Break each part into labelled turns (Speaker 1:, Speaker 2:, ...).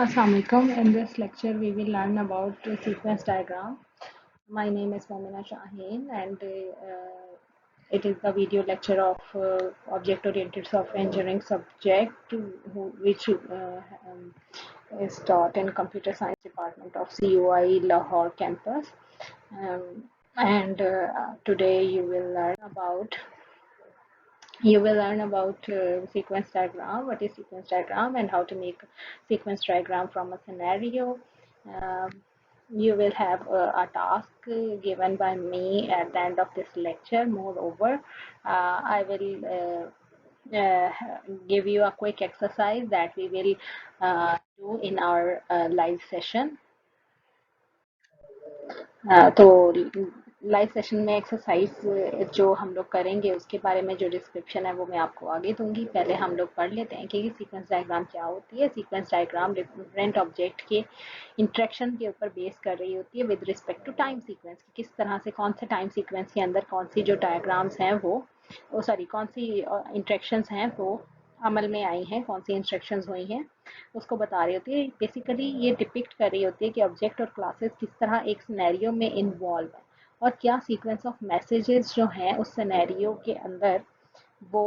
Speaker 1: Assalamualaikum. In this lecture, we will learn about sequence diagram. My name is Momina Shaheen, and it is the video lecture of object-oriented software engineering subject, which is taught in Computer Science Department of CUI Lahore campus. And today you will learn about sequence diagram, what is sequence diagram, and how to make sequence diagram from a scenario. Um, you will have a task given by me at the end of this lecture. Moreover, I will give you a quick exercise that we will do in our live session. तो live session में exercise जो हम लोग करेंगे उसके बारे में जो डिस्क्रिप्शन है वो मैं आपको आगे दूंगी। पहले हम लोग पढ़ लेते हैं कि सीक्वेंस डायग्राम क्या होती है। सीक्वेंस डायग्राम डिफरेंट ऑब्जेक्ट के इंटरेक्शन के ऊपर बेस कर रही होती है with respect to time sequence, किस तरह से कौन से टाइम सीक्वेंस के अंदर कौन सी जो डायग्राम्स हैं वो कौन सी इंटरेक्शंस हैं वो अमल में आई हैं, कौन सी इंस्ट्रक्शंस हुई हैं, उसको बता रही होती है। बेसिकली ये डिपिक्ट कर रही होती है कि ऑब्जेक्ट और क्लासेस किस तरह एक सिनेरियो में इन्वॉल्व है और क्या सीक्वेंस ऑफ मैसेजेस जो हैं उस सिनेरियो के अंदर वो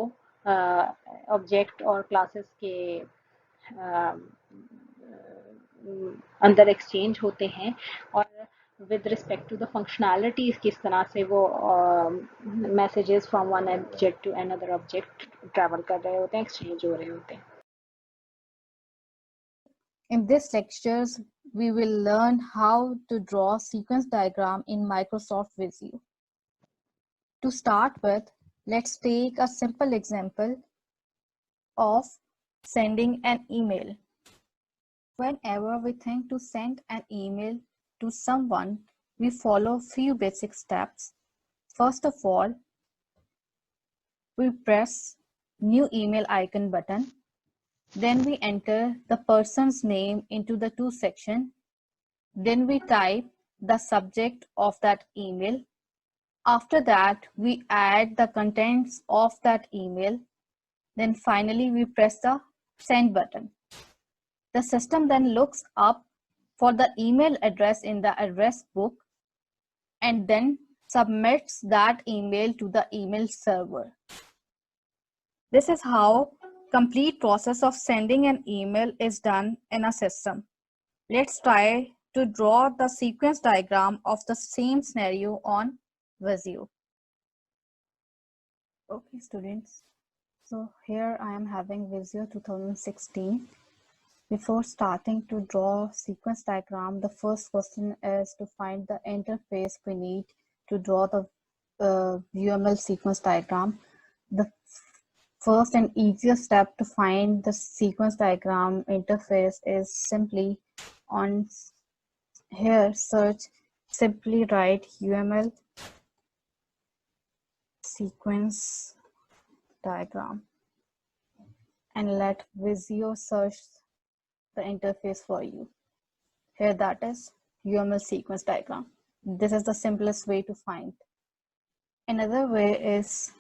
Speaker 1: ऑब्जेक्ट और क्लासेस के अंदर एक्सचेंज होते हैं और with respect to the functionalities किस तरह से वो messages from one object to another object travel कर रहे होते हैं, एक्सचेंज हो रहे होते हैं।
Speaker 2: In this lectures, we will learn how to draw sequence diagram in Microsoft Visio. To start with, let's take a simple example of sending an email. Whenever we think to send an email to someone, we follow few basic steps. First of all, we press new email icon button. Then we enter the person's name into the to section. Then we type the subject of that email. After that, we add the contents of that email. Then finally, we press the send button. The system then looks up for the email address in the address book and then submits that email to the email server. This is how complete process of sending an email is done in a system. Let's try to draw the sequence diagram of the same scenario on Visio. Okay, students. So here I am having Visio 2016. Before starting to draw sequence diagram, the first question is to find the interface we need to draw the UML sequence diagram. The first and easiest step to find the sequence diagram interface is simply on here search, simply write UML sequence diagram and let Visio search the interface for you. Here that is UML sequence diagram. This is the simplest way to find. Another way is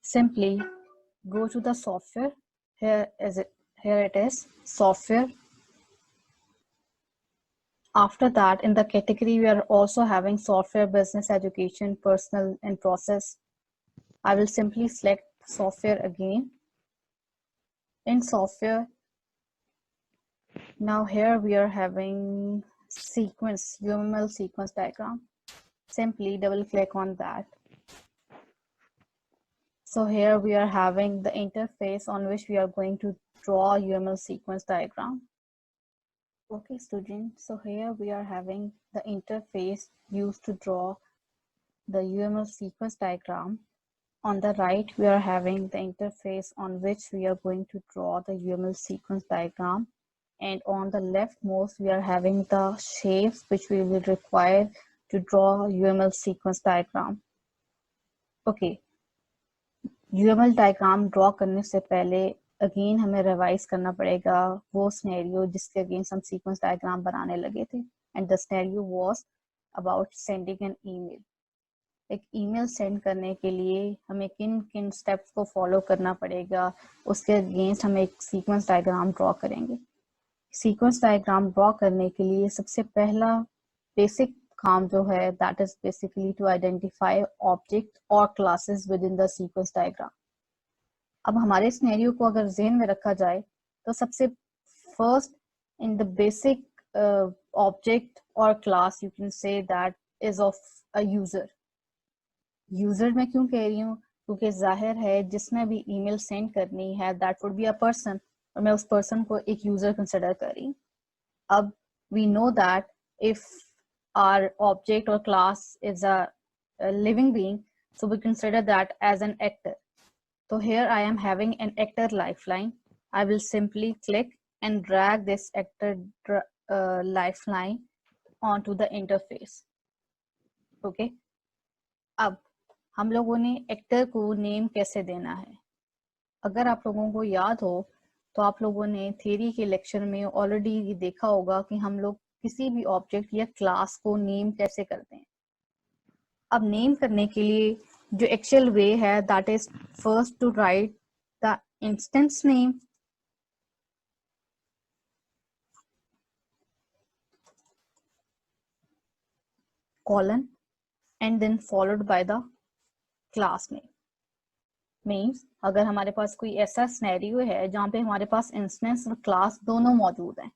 Speaker 2: simply go to the software. Here it is, software. After that, in the category, we are also having software, business, education, personal, and process. I will simply select software again. In software, now here we are having sequence, UML sequence diagram. Simply double click on that. So here we are having the interface on which we are going to draw UML sequence diagram. Okay, students, so here we are having the interface used to draw the UML sequence diagram. On the right, we are having the interface on which we are going to draw the UML sequence diagram. And on the leftmost, we are having the shapes which we will require to draw UML sequence diagram. Okay. UML diagram draw करने से पहले again हमें revise करना पड़ेगा वो scenario जिसके against हम sequence diagram बनाने लगे थे, and the scenario was about sending an email. एक ईमेल सेंड करने के लिए हमें किन किन स्टेप्स को फॉलो करना पड़ेगा, उसके अगेंस्ट हम एक सीक्वेंस डायग्राम ड्रॉ करेंगे। सीक्वेंस डायग्राम ड्रॉ करने के लिए सबसे पहला बेसिक काम जो है that is basically to identify object और classes within the sequence diagram. अब हमारे सिनेरियो को अगर ज़हन में रखा जाए तो सबसे first in the basic object और class you can say that is of a user. User मैं क्यों कह रही हूँ, क्योंकि जाहिर है जिसने भी ईमेल सेंड करनी है that would be a person, और मैं उस पर्सन को एक यूजर कंसिडर कर रही हूँ। अब we know that if our object or class is a living being, so we consider that as an actor. So here I am having an actor lifeline. I will simply click and drag this actor lifeline onto the interface. Okay. अब हम लोगों ने actor को name कैसे देना है, अगर आप लोगों को याद हो तो आप लोगों ने थ्योरी के लेक्चर में ऑलरेडी देखा होगा कि हम लोग किसी भी ऑब्जेक्ट या क्लास को नेम कैसे करते हैं। अब नेम करने के लिए जो एक्चुअल वे है that is first to write the instance name, colon and then followed by the class name. Means अगर हमारे पास कोई ऐसा सिनेरियो है जहाँ पे हमारे पास इंस्टेंस और क्लास दोनों मौजूद हैं,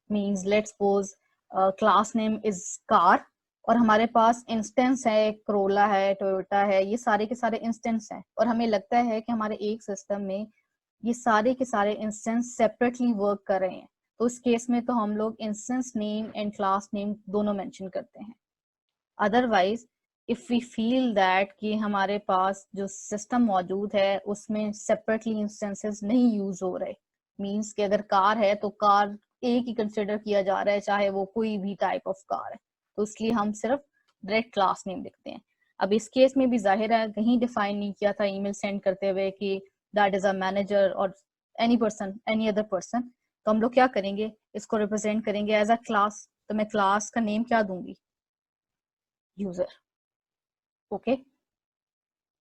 Speaker 2: means let's suppose class name is car और हमारे पास इंस्टेंस है क्रोला है, टोयोटा है, ये सारे के सारे इंस्टेंस हैं और हमें लगता है कि हमारे एक सिस्टम में ये सारे के सारे इंस्टेंस सेपरेटली वर्क कर रहे हैं, तो इस केस में तो हम लोग instance name and class name दोनों मेंशन करते हैं। Otherwise if we feel that कि हमारे पास जो सिस्टम मौजूद है उसमें सेपरेटली इंस्टेंसेस नहीं यूज हो रहे, मीन्स कि अगर कार है तो कार एक ही कंसिडर किया जा रहा है चाहे वो कोई भी टाइप ऑफ कार है, तो इसलिए हम सिर्फ डायरेक्ट क्लास नेम लिखते हैं। अब इस केस में भी जाहिर है कहीं डिफाइन नहीं किया था ईमेल सेंड करते हुए कि दैट इज अ मैनेजर और any person any other person, तो हम लोग क्या करेंगे, इसको रिप्रेजेंट करेंगे एज अ क्लास, तो मैं क्लास का नेम क्या दूंगी, यूजर। ओके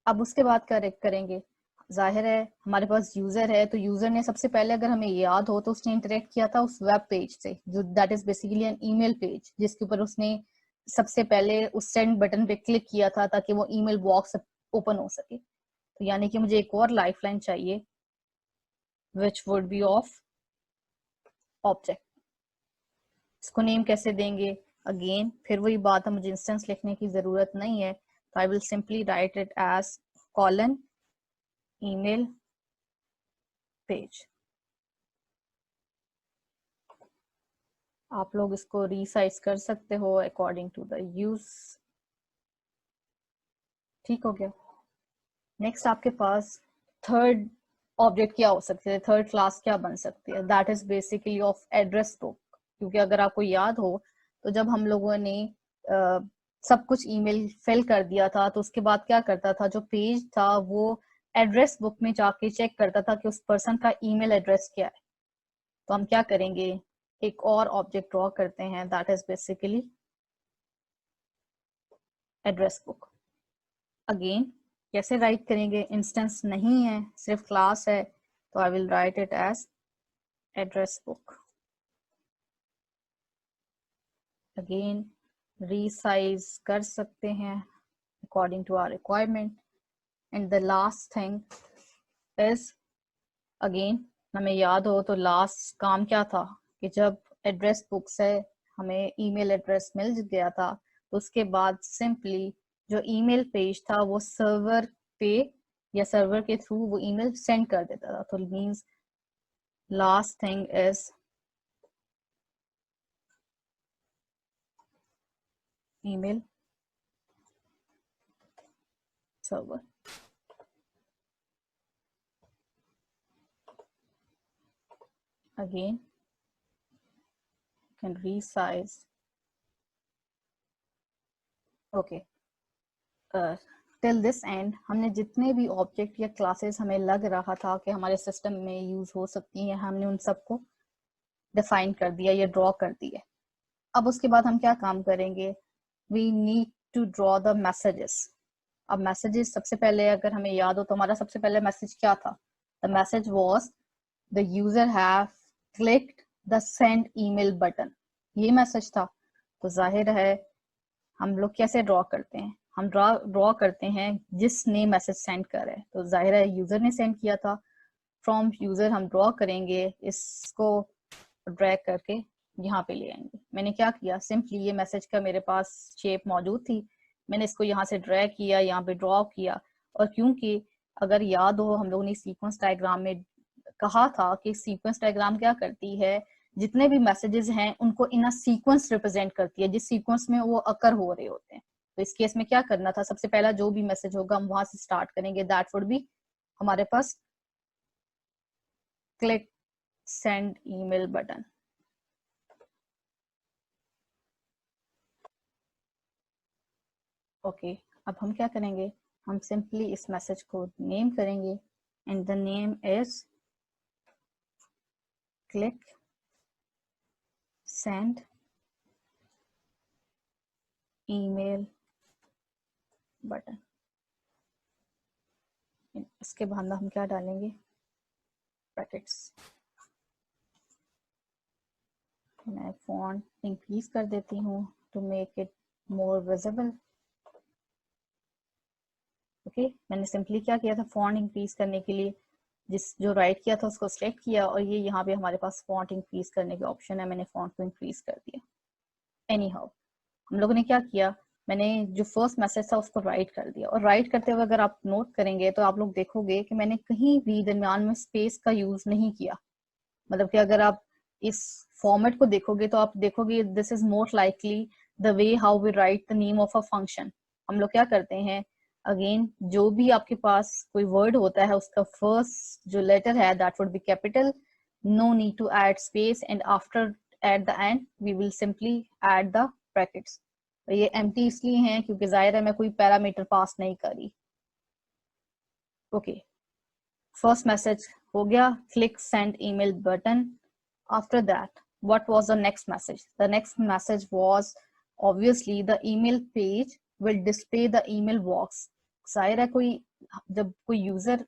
Speaker 2: अब उसके बाद क्या करेंगे, जाहिर है हमारे पास यूजर है तो यूजर ने सबसे पहले अगर हमें याद हो तो उसने इंटरेक्ट किया था उस वेब पेज से जो that is basically an email page, जिसके ऊपर उसने सबसे पहले उस सेंड बटन पे क्लिक किया था ताकि वो ईमेल बॉक्स ओपन हो सके। तो यानी कि मुझे एक और लाइफलाइन चाहिए which would be of object. इसको नेम कैसे देंगे, अगेन फिर वही बात है, मुझे इंस्टेंस लिखने की जरूरत नहीं है, तो I will simply write it as colon email page. आप लोग इसको रीसाइज कर सकते हो अकॉर्डिंग टू द यूज। ठीक हो गया। नेक्स्ट आपके पास थर्ड ऑब्जेक्ट क्या हो सकते हैं, थर्ड क्लास क्या बन सकती है, that is basically of address book. क्योंकि अगर आपको याद हो तो जब हम लोगों ने सब कुछ ईमेल फिल कर दिया था तो उसके बाद क्या करता था, जो पेज था वो एड्रेस बुक में जाके चेक करता था कि उस पर्सन का ईमेल एड्रेस क्या है। तो हम क्या करेंगे, एक और ऑब्जेक्ट ड्रॉ करते हैं that is basically address book. Again कैसे राइट करेंगे, इंस्टेंस नहीं है सिर्फ क्लास है, तो I will write it as address book. Again resize कर सकते हैं according to our requirement. And the last thing is, again हमें याद हो तो लास्ट काम क्या था कि जब एड्रेस बुक से हमें ईमेल एड्रेस मिल गया था तो उसके बाद सिंपली जो ईमेल पेज था वो सर्वर पे या सर्वर के थ्रू वो ईमेल सेंड कर देता था। तो means last thing is email server. again can resize okay till this and हमने जितने भी ऑब्जेक्ट या क्लासेस हमें लग रहा था कि हमारे सिस्टम में यूज हो सकती हैं हमने उन सबको डिफाइन कर दिया या ड्रॉ कर दिया। अब उसके बाद हम क्या काम करेंगे, we need to draw the messages. अब मैसेजेस सबसे पहले अगर हमें याद हो तो हमारा सबसे पहले मैसेज क्या था, the message was the user have clicked the send email button, ये मैसेज था। तो जाहिर है हम लोग कैसे ड्रॉ करते हैं, हम ड्रॉ करते हैं जिसने मैसेज सेंड करा है, तो जाहिर है यूजर ने सेंड किया था। फ्रॉम यूजर हम ड्रॉ करेंगे, इसको ड्रैग करके यहाँ पे ले आएंगे। मैंने क्या किया, सिंपली ये मैसेज का मेरे पास शेप मौजूद थी, मैंने इसको यहाँ से ड्रैग किया, यहाँ पे ड्रॉ किया। और क्योंकि अगर याद हो हम लोगों ने सीक्वेंस डायग्राम में कहा था कि सीक्वेंस डायग्राम क्या करती है, जितने भी मैसेजेस हैं उनको इन अ सीक्वेंस रिप्रेजेंट करती है, जिस सीक्वेंस में वो अकर हो रहे होते हैं। तो इस केस में क्या करना था, सबसे पहला जो भी मैसेज होगा हम वहां से स्टार्ट करेंगे, दैट वुड बी हमारे पास click send email button. Okay, अब हम क्या करेंगे, हम सिंपली इस मैसेज को नेम करेंगे and the name is click send email button. इसके बाद हम क्या डालेंगे, ब्रैकेट्स। मैं फॉन्ट इंक्रीज कर देती हूँ to make it more visible. Okay, मैंने सिंपली क्या किया था, फॉन्ट इंक्रीज करने के लिए जो राइट किया था उसको सिलेक्ट किया, और ये यहाँ पे हमारे पास फॉन्ट इंक्रीज करने के ऑप्शन है, मैंने फॉन्ट को इंक्रीज कर दिया। एनी हाउ हम लोगों ने क्या किया, मैंने जो फर्स्ट मैसेज था उसको राइट कर दिया, और राइट करते हुए अगर आप नोट करेंगे तो आप लोग देखोगे कि मैंने कहीं भी दरमियान में स्पेस का यूज नहीं किया। मतलब कि अगर आप इस फॉर्मेट को देखोगे तो आप देखोगे this is more likely the way how we write the name of a function. हम लोग क्या करते हैं, अगेन जो भी आपके पास कोई वर्ड होता है उसका फर्स्ट जो लेटर है that would be capital, no need to add space, and after at the end we will simply add the brackets. ये एम्प्टी इसलिए हैं क्योंकि जाहिर है मैं कोई पैरामीटर पास नहीं करी। ओके, फर्स्ट मैसेज हो गया, click send email button. After that, what was the next message? The next message was obviously the email page will display the email box. जाहिर है कोई जब कोई यूजर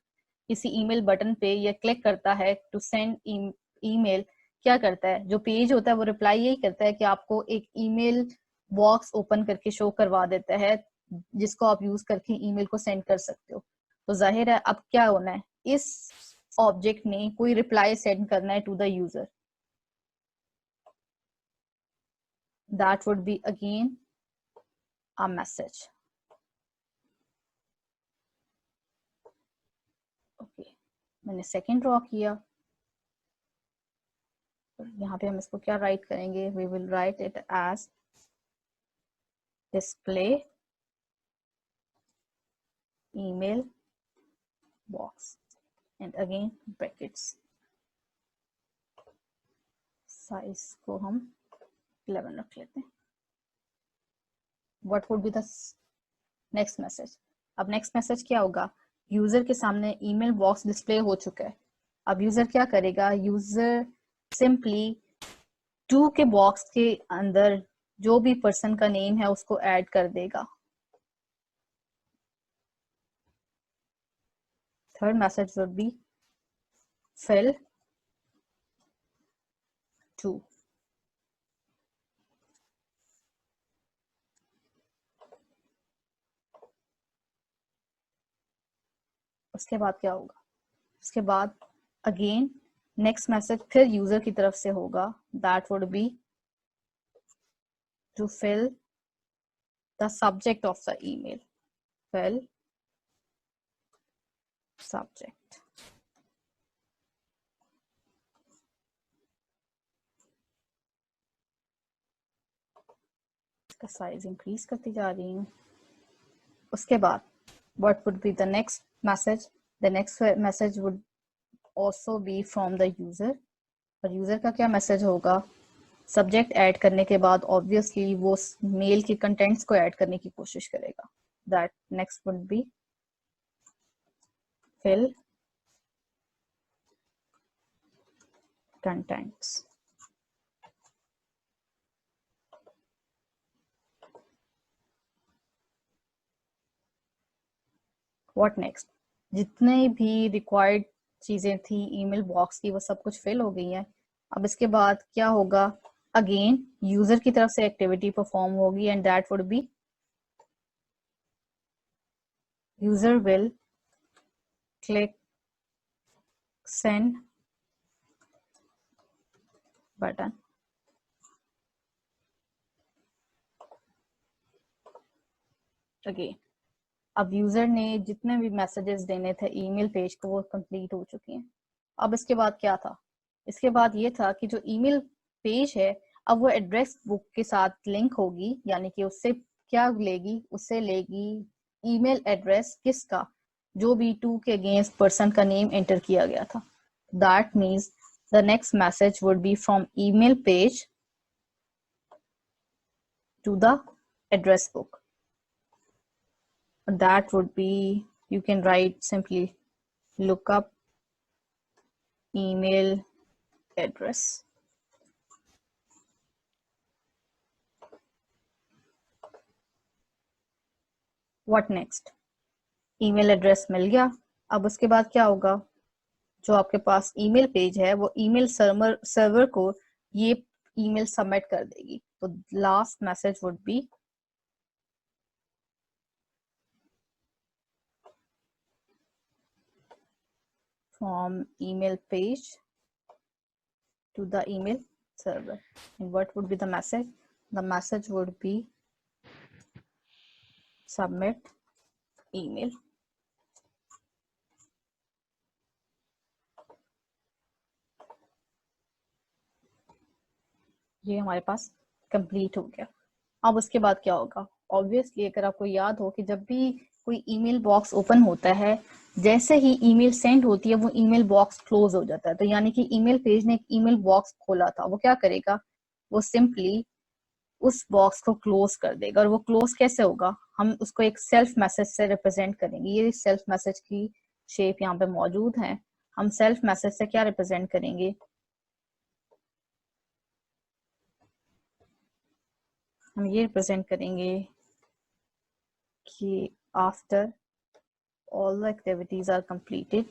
Speaker 2: किसी ईमेल बटन पे या क्लिक करता है टू सेंड ईमेल, क्या करता है, जो पेज होता है वो रिप्लाई यही करता है कि आपको एक ईमेल बॉक्स ओपन करके शो करवा देता है जिसको आप यूज करके ईमेल को सेंड कर सकते हो। तो जाहिर है अब क्या होना है, इस ऑब्जेक्ट ने कोई रिप्लाई सेंड करना है to the user, that would be again a message. Okay, मैंने सेकेंड ड्रॉ किया, यहाँ पे हम इसको क्या राइट करेंगे, we will write it as display email box and again brackets, size को हम 11 रख लेते हैं। What would be the next message? अब नेक्स्ट मैसेज क्या होगा, यूजर के सामने ईमेल बॉक्स डिस्प्ले हो चुका है, अब यूजर क्या करेगा, यूजर सिंपली टू के बॉक्स के अंदर जो भी पर्सन का नेम है उसको ऐड कर देगा। Third message would be fill to. उसके बाद क्या होगा, उसके बाद अगेन नेक्स्ट मैसेज फिर यूजर की तरफ से होगा, that would be to fill the subject of the email, fill subject। इसका साइज इंक्रीज करती जा रही हूँ। उसके बाद what would be the next message, the next message would also be from the user, और यूजर का क्या मैसेज होगा, सब्जेक्ट ऐड करने के बाद ऑब्वियसली वो मेल के कंटेंट्स को ऐड करने की कोशिश करेगा, that next would be fill contents। What next, जितने भी रिक्वायर्ड चीजें थी ईमेल बॉक्स की वो सब कुछ फिल हो गई है। अब इसके बाद क्या होगा, अगेन यूजर की तरफ से एक्टिविटी परफॉर्म होगी and that would B user will click send button. Again अब यूजर ने जितने भी मैसेजेस देने थे ईमेल पेज को वो कंप्लीट हो चुके हैं। अब इसके बाद क्या था, इसके बाद ये था कि जो ईमेल पेज है अब वो एड्रेस बुक के साथ लिंक होगी, यानी कि उससे क्या लेगी, उससे लेगी ईमेल एड्रेस किसका, जो B2 के अगेंस्ट पर्सन का नेम एंटर किया गया था। That means the next message would be from email page to the address book. That would be, you can write simply look up email address. What next? Email address मिल गया। अब उसके बाद क्या होगा, जो आपके पास ईमेल पेज है वो ईमेल सर्वर को ये ईमेल सबमिट कर देगी। तो last message would B from email page to the email server. And what would be the message? The message would be submit email. ये हमारे पास कंप्लीट हो गया। अब उसके बाद क्या होगा, ऑब्वियसली अगर आपको याद हो कि जब भी कोई ईमेल बॉक्स ओपन होता है, जैसे ही ईमेल सेंड होती है वो ईमेल बॉक्स क्लोज हो जाता है। तो यानी कि ईमेल पेज ने एक ईमेल बॉक्स खोला था, वो क्या करेगा, वो सिंपली उस बॉक्स को क्लोज कर देगा। और वो क्लोज कैसे होगा, हम उसको एक सेल्फ मैसेज से रिप्रेजेंट करेंगे। ये सेल्फ मैसेज की शेप यहाँ पे मौजूद है। हम सेल्फ मैसेज से क्या रिप्रेजेंट करेंगे, हम ये रिप्रेजेंट करेंगे कि after all the activities are completed,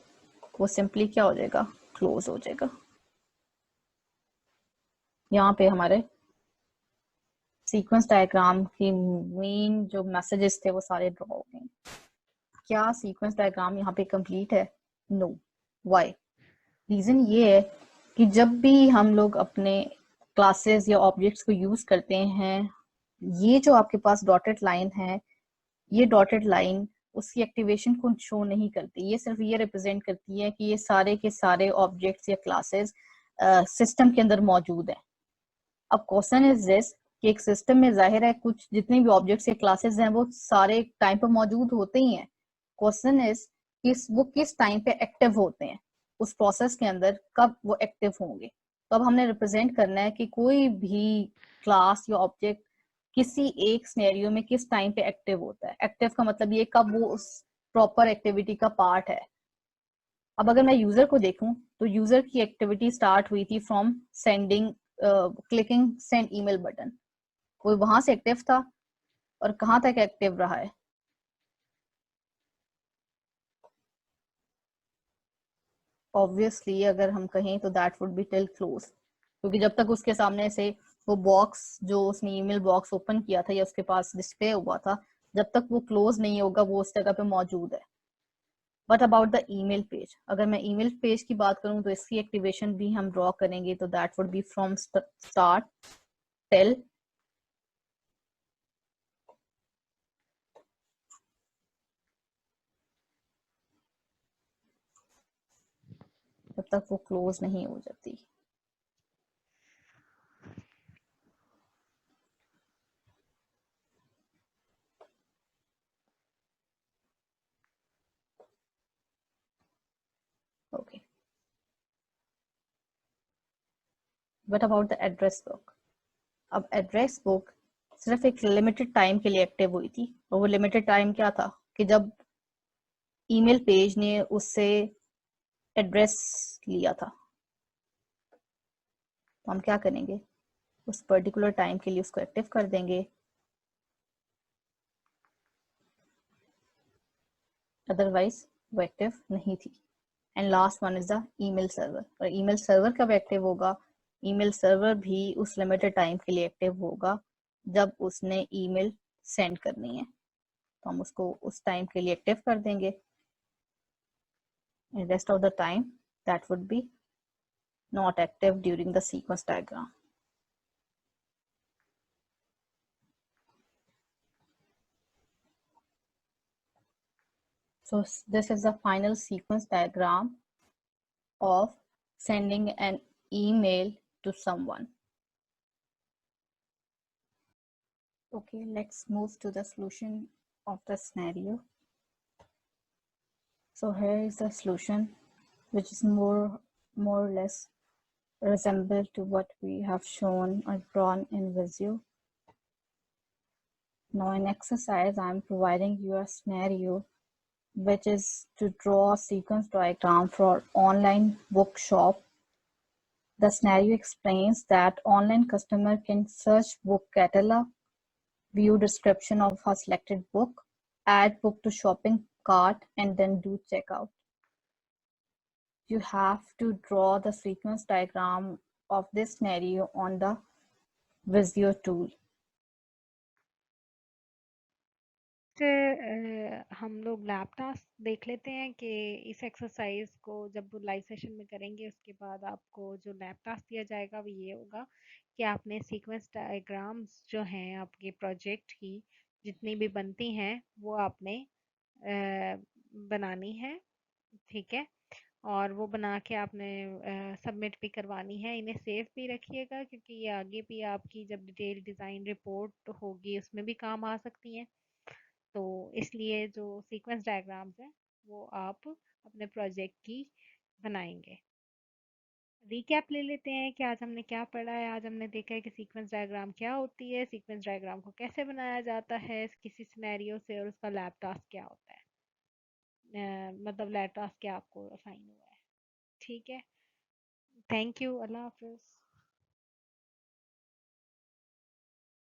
Speaker 2: वो सिंपली क्या हो जाएगा, क्लोज हो जाएगा। यहाँ पे हमारे सीक्वेंस डायग्राम की मेन जो मैसेजेस थे वो सारे ड्रॉ हो गए। क्या सीक्वेंस डायग्राम यहाँ पे कंप्लीट है? नो। व्हाई? रीजन ये है कि जब भी हम लोग अपने क्लासेस या ऑब्जेक्ट्स को यूज करते हैं, ये जो आपके पास डॉटेड लाइन है, ये डॉटेड लाइन उसकी एक्टिवेशन को शो नहीं करती। ये सिर्फ ये रिप्रेजेंट करती है कि ये सारे के सारे ऑब्जेक्ट्स या क्लासेस सिस्टम के अंदर मौजूद है। अब क्वेश्चन इज दिस कि एक सिस्टम में जाहिर है कुछ जितने भी ऑब्जेक्ट्स या क्लासेस हैं वो सारे टाइम पे मौजूद होते ही हैं। क्वेश्चन इज वो किस टाइम पे एक्टिव होते हैं, उस प्रोसेस के अंदर कब वो एक्टिव होंगे। तो अब हमने रिप्रेजेंट करना है कि कोई भी क्लास या ऑब्जेक्ट किसी एक सिनेरियो में किस टाइम पे एक्टिव होता है। एक्टिव का मतलब ये कब वो उस प्रॉपर एक्टिविटी का पार्ट है। अब अगर मैं यूजर को देखूं तो यूजर की एक्टिविटी स्टार्ट हुई थी from sending clicking send email button, वो वहां से एक्टिव था और कहां तक एक्टिव रहा है। ऑब्वियसली अगर हम कहें तो that would be till close, क्योंकि जब तक उसके सामने से वो बॉक्स जो उसने ईमेल बॉक्स ओपन किया था या उसके पास डिस्प्ले हुआ था, जब तक वो क्लोज नहीं होगा वो उस जगह पे मौजूद है। But about the email page, अगर मैं ईमेल पेज की बात करूं तो इसकी एक्टिवेशन भी हम ड्रॉ करेंगे। तो that would be from start till जब तक वो क्लोज नहीं हो जाती। Okay, but about the address book, अब एड्रेस बुक सिर्फ एक लिमिटेड टाइम के लिए एक्टिव हुई थी, और वो लिमिटेड टाइम क्या था कि जब ईमेल पेज ने उससे एड्रेस लिया था। तो हम क्या करेंगे, उस पर्टिकुलर टाइम के लिए उसको एक्टिव कर देंगे, अदरवाइज वो एक्टिव नहीं थी। And last one is the email server. और ईमेल सर्वर कब एक्टिव होगा, ईमेल सर्वर भी उस लिमिटेड टाइम के लिए एक्टिव होगा जब उसने ईमेल सेंड करनी है, तो हम उसको उस टाइम के लिए एक्टिव कर देंगे। and rest of the time that would be not active during the sequence diagram. So this is the final sequence diagram of sending an email to someone. Okay, let's move to the solution of the scenario. So here is the solution, which is more or less resemble to what we have shown or drawn in Visio. Now in exercise, I'm providing you a scenario which is to draw a sequence diagram for online bookshop. The scenario explains that online customer can search book catalog, view description of a selected book, add book to shopping cart, and then do checkout. You have to draw the sequence diagram of this scenario on the Visio tool.
Speaker 1: हम लोग lab task देख लेते हैं कि इस exercise को जब live session में करेंगे उसके बाद आपको जो लैब टास्क दिया जाएगा वो ये होगा कि आपने सीक्वेंस डायग्राम्स जो हैं आपके प्रोजेक्ट की जितनी भी बनती हैं वो आपने बनानी है, ठीक है। और वो बना के आपने सबमिट भी करवानी है। इन्हें सेव भी रखिएगा क्योंकि ये आगे भी आपकी जब डिटेल डिज़ाइन रिपोर्ट होगी उसमें भी काम आ सकती हैं। तो इसलिए जो सीक्वेंस डायग्राम्स हैं वो आप अपने प्रोजेक्ट की बनाएंगे। रिकैप ले लेते हैं कि आज हमने क्या पढ़ा है। आज हमने देखा है कि सीक्वेंस डायग्राम क्या होती है, सीक्वेंस डायग्राम को कैसे बनाया जाता है किसी सिनेरियो से, और उसका लैब टास्क क्या होता है, मतलब लैब टास्क क्या आपको असाइन हुआ है। ठीक है, थैंक यू, अल्लाह हाफिज़।